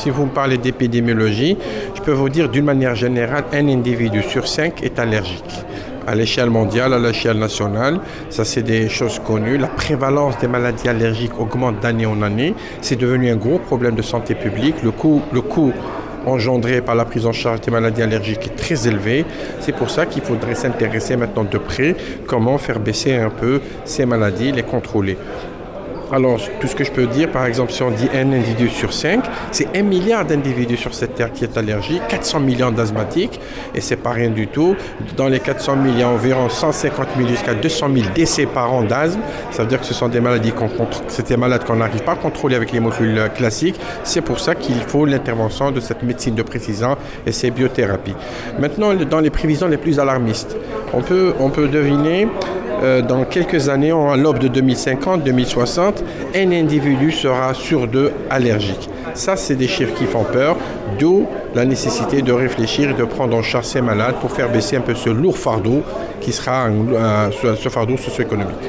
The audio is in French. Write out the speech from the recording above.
si vous me parlez d'épidémiologie, je peux vous dire d'une manière générale, un individu sur 5 est allergique. À l'échelle mondiale, à l'échelle nationale, ça c'est des choses connues. La prévalence des maladies allergiques augmente d'année en année. C'est devenu un gros problème de santé publique. Le coût engendré par la prise en charge des maladies allergiques est très élevé. C'est pour ça qu'il faudrait s'intéresser maintenant de près comment faire baisser un peu ces maladies, les contrôler. Alors, tout ce que je peux dire, par exemple, si on dit un individu sur 5, c'est 1 milliard d'individus sur cette terre qui est allergique, 400 millions d'asthmatiques, et c'est pas rien du tout. Dans les 400 millions, il y a environ 150 000 jusqu'à 200 000 décès par an d'asthme. Ça veut dire que ce sont des maladies c'est des malades qu'on n'arrive pas à contrôler avec les molécules classiques. C'est pour ça qu'il faut l'intervention de cette médecine de précision et ces biothérapies. Maintenant, dans les prévisions les plus alarmistes, on peut deviner dans quelques années, à l'aube de 2050-2060, un individu sera sur 2 allergique. Ça, c'est des chiffres qui font peur, d'où la nécessité de réfléchir et de prendre en charge ces malades pour faire baisser un peu ce lourd fardeau qui sera ce fardeau socio-économique.